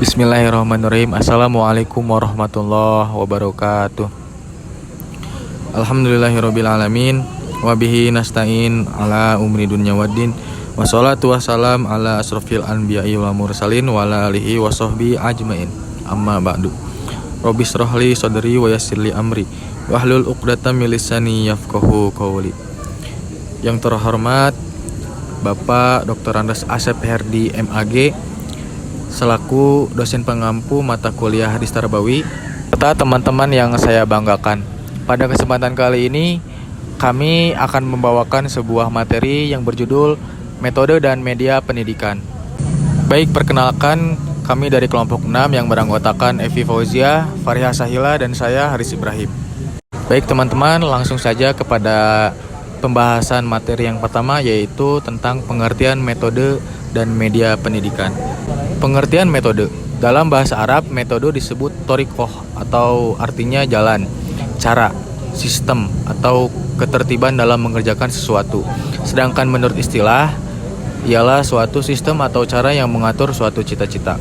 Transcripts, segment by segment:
Bismillahirrahmanirrahim. Assalamualaikum warahmatullahi wabarakatuh. Alhamdulillahirrabbilalamin. Wabihi nasta'in ala umri dunya waddin. Wassalatu wassalam ala asrofil anbiya'i wal mursalin wa ala alihi wa sahbihi ajmain. Amma ba'du. Rabbi shrahli sadri wa yassirli amri wahlul 'uqdatam min lisani yafqahu qawli. Yang terhormat Bapak Dr. Andes Asep Herdi MAG selaku dosen pengampu mata kuliah Hadis Tarbawi, serta teman-teman yang saya banggakan. Pada kesempatan kali ini, kami akan membawakan sebuah materi yang berjudul Metode dan Media Pendidikan. Baik, perkenalkan, kami dari kelompok 6 yang beranggotakan Evi Fauzia, Fariha Sahila, dan saya Haris Ibrahim. Baik teman-teman, langsung saja kepada pembahasan materi yang pertama, yaitu tentang pengertian metode dan media pendidikan. Pengertian metode. Dalam bahasa Arab, metode disebut thoriqoh atau artinya jalan, cara, sistem, atau ketertiban dalam mengerjakan sesuatu. Sedangkan menurut istilah, ialah suatu sistem atau cara yang mengatur suatu cita-cita.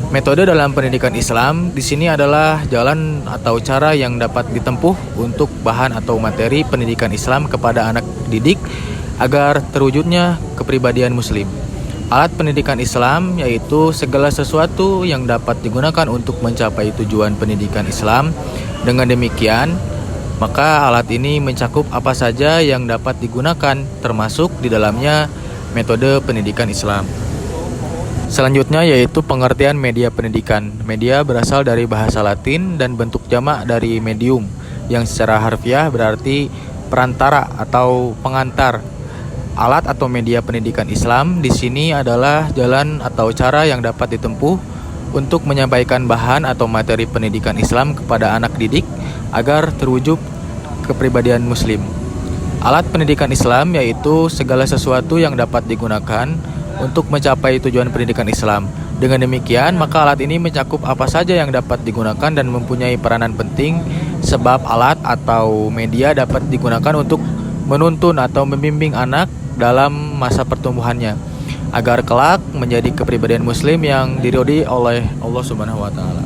Metode dalam pendidikan Islam di sini adalah jalan atau cara yang dapat ditempuh untuk bahan atau materi pendidikan Islam kepada anak didik agar terwujudnya kepribadian muslim. Alat pendidikan Islam yaitu segala sesuatu yang dapat digunakan untuk mencapai tujuan pendidikan Islam. Dengan demikian, maka alat ini mencakup apa saja yang dapat digunakan, termasuk di dalamnya metode pendidikan Islam. Selanjutnya yaitu pengertian media pendidikan. Media berasal dari bahasa Latin dan bentuk jamak dari medium, yang secara harfiah berarti perantara atau pengantar. Alat atau media pendidikan Islam di sini adalah jalan atau cara yang dapat ditempuh untuk menyampaikan bahan atau materi pendidikan Islam kepada anak didik agar terwujud kepribadian muslim. Alat pendidikan Islam yaitu segala sesuatu yang dapat digunakan untuk mencapai tujuan pendidikan Islam. Dengan demikian, maka alat ini mencakup apa saja yang dapat digunakan dan mempunyai peranan penting, sebab alat atau media dapat digunakan untuk menuntun atau membimbing anak dalam masa pertumbuhannya agar kelak menjadi kepribadian muslim yang diridhoi oleh Allah Subhanahu wa taala.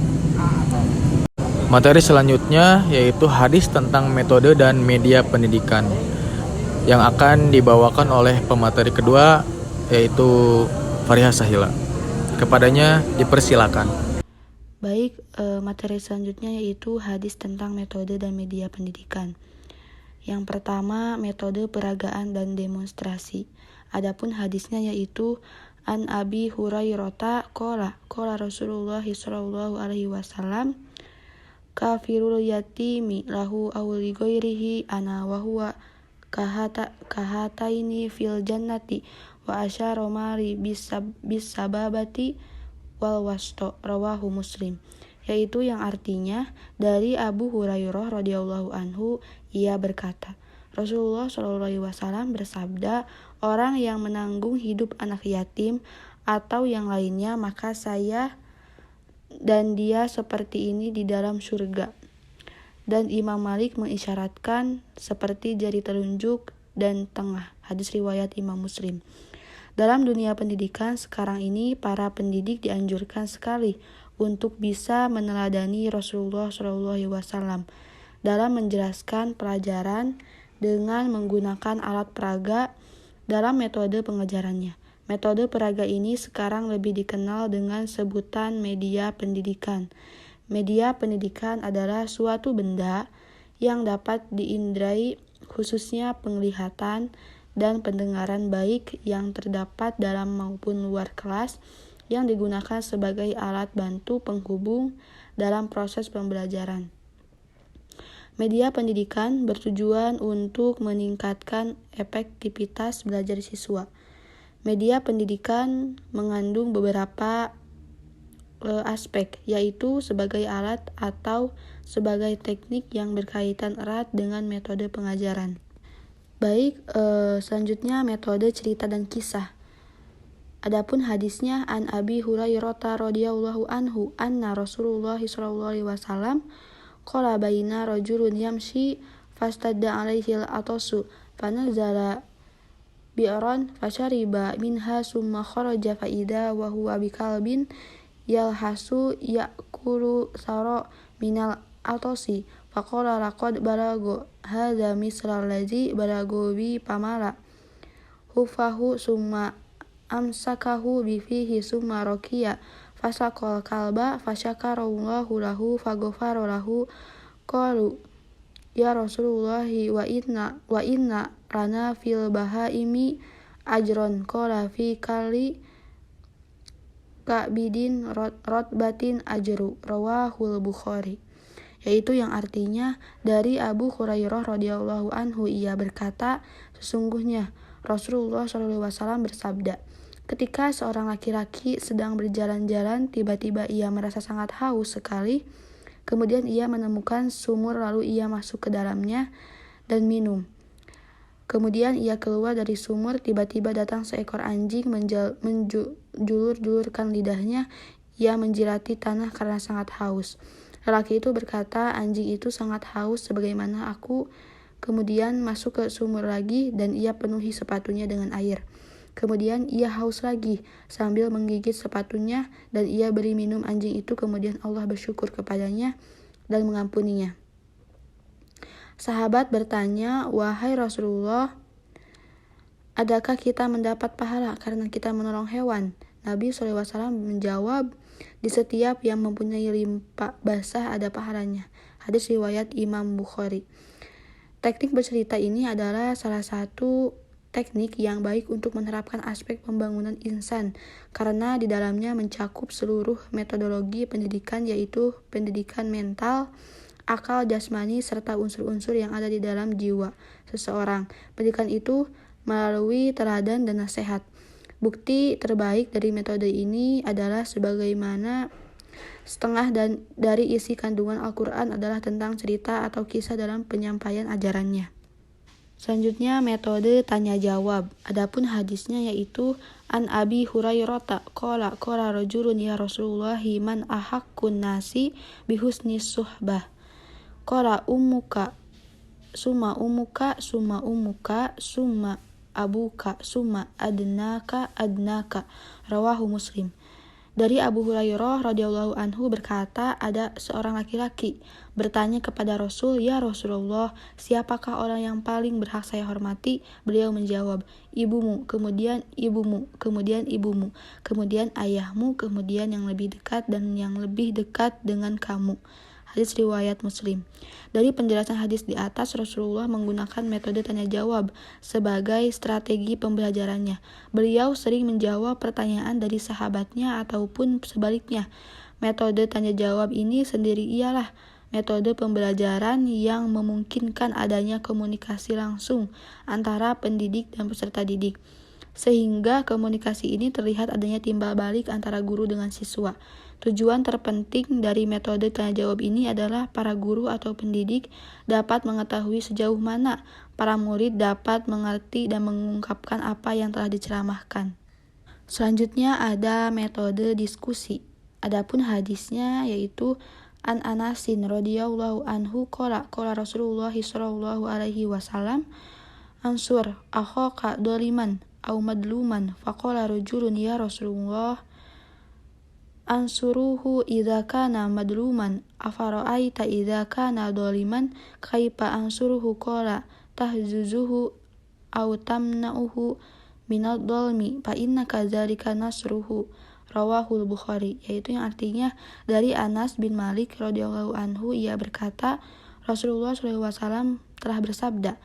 Materi selanjutnya yaitu hadis tentang metode dan media pendidikan yang akan dibawakan oleh pemateri kedua yaitu Fariha Sahila. Kepadanya dipersilakan. Baik, materi selanjutnya yaitu hadis tentang metode dan media pendidikan. Yang pertama, metode peragaan dan demonstrasi. Adapun hadisnya yaitu An Abi Hurairah qala Rasulullah sallallahu alaihi wasallam kafirul yatimi lahu aw li ghairihi ana wa huwa kahataini fil jannati wa asyara mari bisababati wal wasto rawahu Muslim, yaitu yang artinya dari Abu Hurairah radhiyallahu anhu, ia berkata, Rasulullah shallallahu alaihi wasallam bersabda, orang yang menanggung hidup anak yatim atau yang lainnya, maka saya dan dia seperti ini di dalam surga. Dan Imam Malik mengisyaratkan seperti jari telunjuk dan tengah. Hadis riwayat Imam Muslim. Dalam dunia pendidikan sekarang ini, para pendidik dianjurkan sekali untuk bisa meneladani Rasulullah SAW dalam menjelaskan pelajaran dengan menggunakan alat peraga dalam metode pengajarannya. Metode peraga ini sekarang lebih dikenal dengan sebutan media pendidikan. Media pendidikan adalah suatu benda yang dapat diindrai, khususnya penglihatan dan pendengaran baik yang terdapat dalam maupun luar kelas, yang digunakan sebagai alat bantu penghubung dalam proses pembelajaran. Media pendidikan bertujuan untuk meningkatkan efektivitas belajar siswa. Media pendidikan mengandung beberapa aspek, yaitu sebagai alat atau sebagai teknik yang berkaitan erat dengan metode pengajaran. Baik, selanjutnya metode cerita dan kisah. Adapun hadisnya An Abi Hurairah radhiyallahu anhu anna Rasulullah sallallahu alaihi wasallam qala baina rajulun yamshi fastadda alaihi al-atasu fanazala bi'ran fashariba minha summa kharaja fa idza wa huwa bikalbin yalhasu ya'kulu saro minal atosi faqala laqad balago hadza misral ladzi balago bi pamala hufahu summa amsakahu bifihi summa rokiya fasaqal kalba fasyakarallahu lahu faghafara lahu qalu ya Rasulullahi wa inna lana fil bahaimi ajron qala fi kali kabidin rotbatin ajru rawahul Bukhari, yaitu yang artinya dari Abu Hurairah radhiyallahu anhu, ia berkata, sesungguhnya Rasulullah SAW bersabda, ketika seorang laki-laki sedang berjalan-jalan, tiba-tiba ia merasa sangat haus sekali. Kemudian ia menemukan sumur, lalu ia masuk ke dalamnya dan minum. Kemudian ia keluar dari sumur, tiba-tiba datang seekor anjing menjulur-julurkan lidahnya. Ia menjilati tanah karena sangat haus. Lelaki itu berkata, anjing itu sangat haus sebagaimana aku. Kemudian masuk ke sumur lagi dan ia penuhi sepatunya dengan air. Kemudian ia haus lagi sambil menggigit sepatunya dan ia beri minum anjing itu. Kemudian Allah bersyukur kepadanya dan mengampuninya. Sahabat bertanya, wahai Rasulullah, adakah kita mendapat pahala karena kita menolong hewan? Nabi SAW menjawab, di setiap yang mempunyai limpa basah ada pahalanya. Hadis riwayat Imam Bukhari. Teknik bercerita ini adalah salah satu teknik yang baik untuk menerapkan aspek pembangunan insan karena di dalamnya mencakup seluruh metodologi pendidikan, yaitu pendidikan mental, akal, jasmani, serta unsur-unsur yang ada di dalam jiwa seseorang. Pendidikan itu melalui teladan dan nasihat. Bukti terbaik dari metode ini adalah sebagaimana setengah dari isi kandungan Al-Quran adalah tentang cerita atau kisah dalam penyampaian ajarannya. Selanjutnya metode tanya jawab. Adapun hadisnya yaitu an Abi Hurairah qala rajulun ya Rasulullah man ahaqqun nasi bihusni suhbah. Qala ummuka summa ummuka summa ummuka summa abuka summa adnaka rawahu Muslim. Dari Abu Hurairah radhiyallahu anhu berkata, ada seorang laki-laki bertanya kepada Rasul, ya Rasulullah, siapakah orang yang paling berhak saya hormati? Beliau menjawab, ibumu, kemudian ibumu, kemudian ibumu, kemudian ayahmu, kemudian yang lebih dekat dan yang lebih dekat dengan kamu. Hadis riwayat Muslim. Dari penjelasan hadis di atas, Rasulullah menggunakan metode tanya jawab sebagai strategi pembelajarannya. Beliau sering menjawab pertanyaan dari sahabatnya ataupun sebaliknya. Metode tanya jawab ini sendiri ialah metode pembelajaran yang memungkinkan adanya komunikasi langsung antara pendidik dan peserta didik. Sehingga komunikasi ini terlihat adanya timbal balik antara guru dengan siswa. Tujuan terpenting dari metode tanya jawab ini adalah para guru atau pendidik dapat mengetahui sejauh mana para murid dapat mengerti dan mengungkapkan apa yang telah diceramahkan. Selanjutnya ada metode diskusi. Adapun hadisnya yaitu an Anasin radhiyallahu anhu qala Rasulullah sallallahu alaihi wasallam ansur akhaka doliman au madluman faqala rajulun ya Rasulullah ansuruhu idza kana madluman afara'aita idza kana doliman kaifa ansuruhu qala tahzuzuhu au tamna'uhu minal dolmi fa innaka dzalika nasruhu rawahul Bukhari, yaitu yang artinya dari Anas bin Malik radhiyallahu anhu, ia berkata, Rasulullah SAW telah bersabda,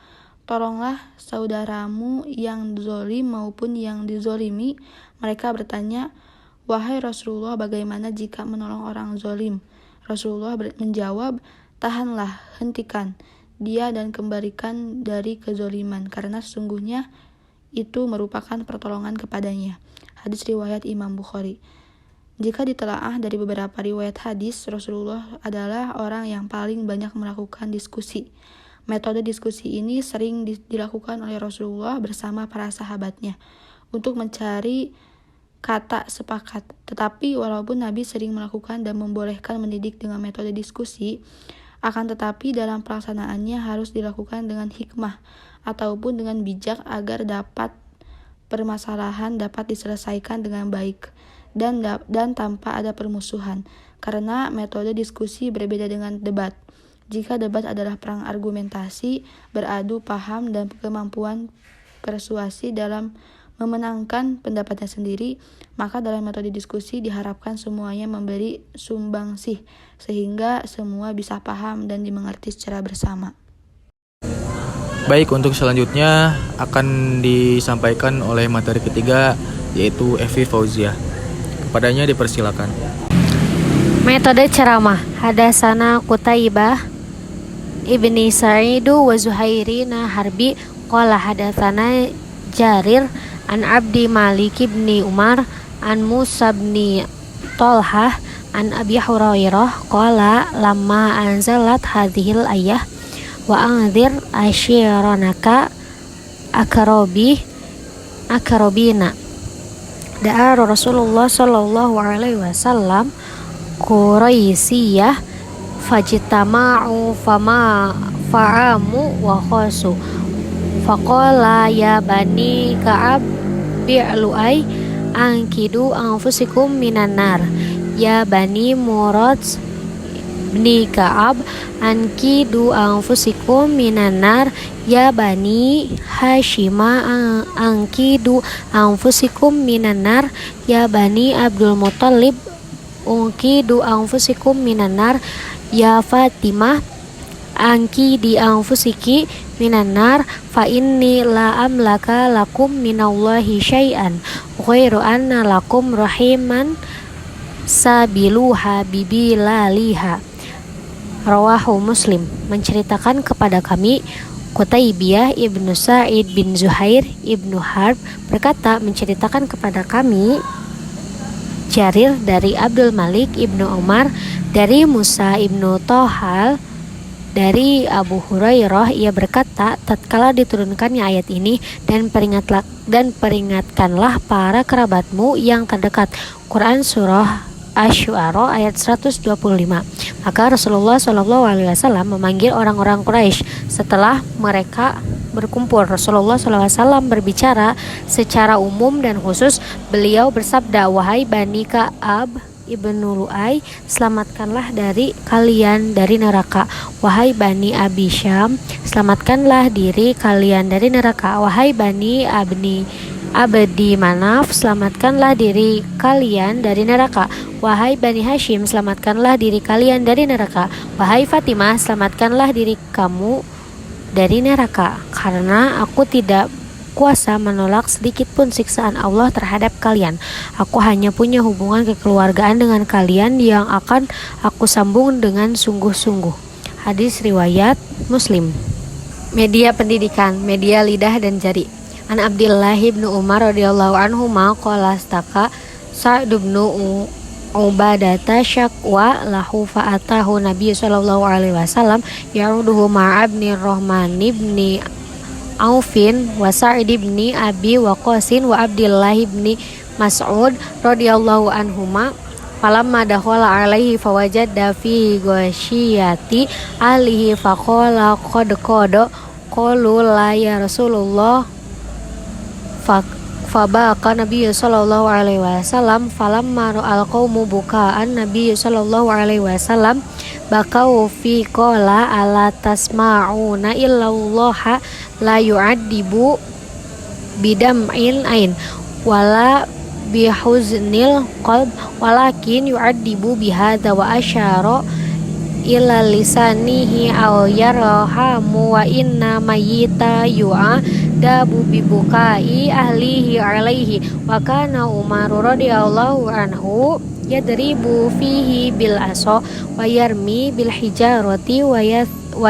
tolonglah saudaramu yang zalim maupun yang dizolimi. Mereka bertanya, wahai Rasulullah, bagaimana jika menolong orang zalim? Rasulullah menjawab, tahanlah, hentikan dia dan kembalikan dari kezaliman, karena sesungguhnya itu merupakan pertolongan kepadanya. Hadis riwayat Imam Bukhari. Jika ditelaah dari beberapa riwayat hadis, Rasulullah adalah orang yang paling banyak melakukan diskusi. Metode diskusi ini sering dilakukan oleh Rasulullah bersama para sahabatnya untuk mencari kata sepakat. Tetapi walaupun Nabi sering melakukan dan membolehkan mendidik dengan metode diskusi, akan tetapi dalam pelaksanaannya harus dilakukan dengan hikmah ataupun dengan bijak agar permasalahan dapat diselesaikan dengan baik dan tanpa ada permusuhan, karena metode diskusi berbeda dengan debat. Jika debat adalah perang argumentasi, beradu paham dan kemampuan persuasi dalam memenangkan pendapatnya sendiri, maka dalam metode diskusi diharapkan semuanya memberi sumbangsih sehingga semua bisa paham dan dimengerti secara bersama. Baik, untuk selanjutnya akan disampaikan oleh materi ketiga, yaitu Evi Fauziah. Kepadanya dipersilakan. Metode ceramah. Hadasana Qutaibah Ibni Sa'idu wa Zuhairina Harbi qala hadatsana Jarir an Abdi Malik ibni Umar an Musa ibni Tolhah an Abi Hurairah qala lamma anzalat hadhil ayah wa anzir ashiranaka akarobina da'a Rasulullah sallallahu alaihi wasallam Quraisiyah fajtama'u fama fa'amu wa khasu faqala ya bani Ka'ab bi'lu'ay ankidu anfusikum minan nar ya bani Murad bni Ka'ab ankidu anfusikum minan nar ya bani Hashima ankidu anfusikum minan nar ya bani Abdul Muttalib unkidu anfusikum minan nar ya Fatimah angki di anfusiki minan nar fa inni la amlaka lakum minallahi syai'an ghairu anna lakum rahiman sabiluha bibilaliha. Rawahu Muslim. Menceritakan kepada kami Qutaibiyah ibnu Sa'id bin Zuhair ibnu Harb berkata, menceritakan kepada kami Jarir dari Abdul Malik ibnu Umar dari Musa ibnu Tohal dari Abu Hurairah, ia berkata, tatkala diturunkannya ayat ini dan peringatkanlah para kerabatmu yang terdekat. Quran surah Asy-Syu'ara ayat 125. Maka Rasulullah SAW memanggil orang-orang Quraisy. Setelah mereka berkumpul, Rasulullah SAW berbicara secara umum dan khusus. Beliau bersabda, wahai Bani Ka'ab ibnu Lu'ay, selamatkanlah dari kalian dari neraka. Wahai Bani Abi Syam, selamatkanlah diri kalian dari neraka. Wahai Bani Abdi Manaf, selamatkanlah diri kalian dari neraka. Wahai Bani Hashim, selamatkanlah diri kalian dari neraka. Wahai Fatimah, selamatkanlah diri kamu dari neraka, karena aku tidak kuasa menolak sedikit pun siksaan Allah terhadap kalian. Aku hanya punya hubungan kekeluargaan dengan kalian yang akan aku sambung dengan sungguh-sungguh. Hadis riwayat Muslim. Media pendidikan, media lidah dan jari. An Abdillah bin Umar radhiyallahu anhu qala astaka Sa'd bin Ubadata syakwa lahu fa'atahu Nabi sallallahu alaihi wasallam ya'uduhu ma'abni Rahman ibni Aufin wa Sa'id ibn Abi Waqqasin wa Abdullah ibn Mas'ud radhiyallahu anhuma falamma dakhala alaihi fawajada fi ghasyiyati alihi faqala qad qalu la ya Rasulullah fabaqa Nabi sallallahu alaihi wasallam falamma ra'al qaumu bukaan Nabi sallallahu alaihi wasallam bakau fi qala ala tasma'una illallaha la yu'addibu bidam'il ain wala bihuznil qalb walakin yu'addibu bihadza wa asyara ila lisanihi aw yarhamu wa inna mayyita yu'adabu bibukai ahlihi alaihi wa kana Umar radhiyallahu anhu yadribu fihi bil asa wa yarmi bil hijarati wa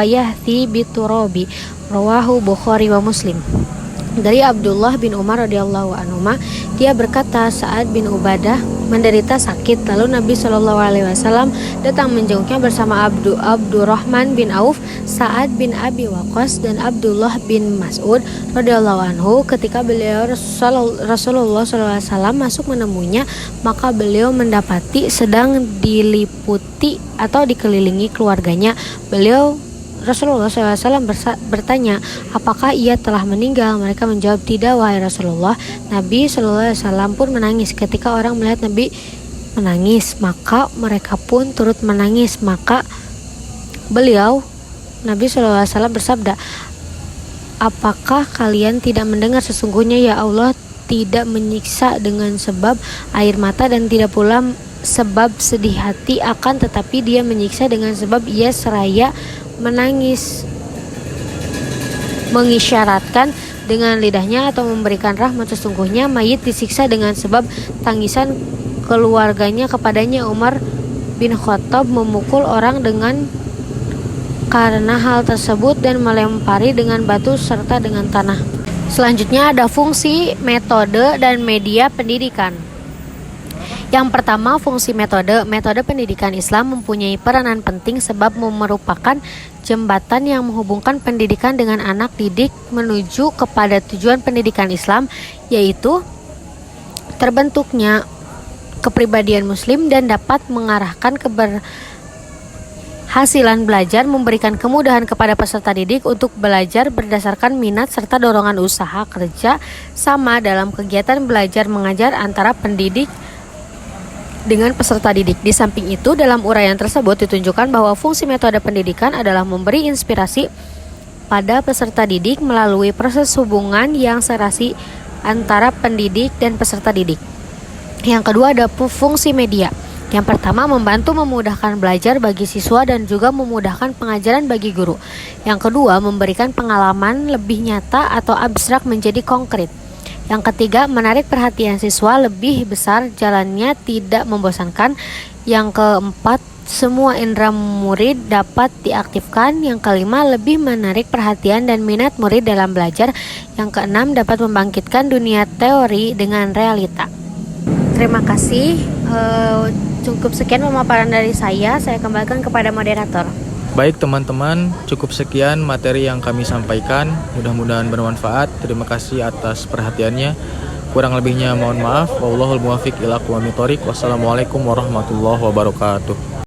yahthi biturabi. Rawahu Bukhari wa Muslim. Dari Abdullah bin Umar radhiyallahu anhu, dia berkata, Sa'ad bin Ubadah menderita sakit, lalu Nabi sallallahu alaihi wasallam datang menjenguknya bersama Abdurrahman bin Auf, Sa'ad bin Abi Waqqas dan Abdullah bin Mas'ud radhiyallahu anhu. Ketika Rasulullah sallallahu alaihi wasallam masuk menemuinya, maka beliau mendapati sedang diliputi atau dikelilingi keluarganya. Beliau Rasulullah SAW bertanya, apakah ia telah meninggal? Mereka menjawab, tidak wahai Rasulullah. Nabi SAW pun menangis. Ketika orang melihat Nabi menangis, maka mereka pun turut menangis. Maka Nabi SAW bersabda, apakah kalian tidak mendengar sesungguhnya ya Allah tidak menyiksa dengan sebab air mata dan tidak pula sebab sedih hati, akan tetapi dia menyiksa dengan sebab ia seraya menangis, mengisyaratkan dengan lidahnya atau memberikan rahmat. Sesungguhnya mayit disiksa dengan sebab tangisan keluarganya kepadanya. Umar bin Khattab memukul orang karena hal tersebut dan melempari dengan batu serta dengan tanah. Selanjutnya ada fungsi, metode, dan media pendidikan. Yang pertama, fungsi metode. Metode pendidikan Islam mempunyai peranan penting sebab merupakan jembatan yang menghubungkan pendidikan dengan anak didik menuju kepada tujuan pendidikan Islam, yaitu terbentuknya kepribadian muslim dan dapat mengarahkan keberhasilan belajar, memberikan kemudahan kepada peserta didik untuk belajar berdasarkan minat serta dorongan usaha kerja sama dalam kegiatan belajar mengajar antara pendidik dengan peserta didik. Di samping itu, dalam uraian tersebut ditunjukkan bahwa fungsi metode pendidikan adalah memberi inspirasi pada peserta didik melalui proses hubungan yang serasi antara pendidik dan peserta didik. Yang kedua ada fungsi media. Yang pertama, membantu memudahkan belajar bagi siswa dan juga memudahkan pengajaran bagi guru. Yang kedua, memberikan pengalaman lebih nyata atau abstrak menjadi konkret. Yang ketiga, menarik perhatian siswa lebih besar, jalannya tidak membosankan. Yang keempat, semua indera murid dapat diaktifkan. Yang kelima, lebih menarik perhatian dan minat murid dalam belajar. Yang keenam, dapat membangkitkan dunia teori dengan realita. Terima kasih. Cukup sekian pemaparan dari saya kembalikan kepada moderator. Baik teman-teman, cukup sekian materi yang kami sampaikan. Mudah-mudahan bermanfaat. Terima kasih atas perhatiannya. Kurang lebihnya mohon maaf. Wallahul muwaffiq ila aqwamit thoriq. Wassalamualaikum warahmatullahi wabarakatuh.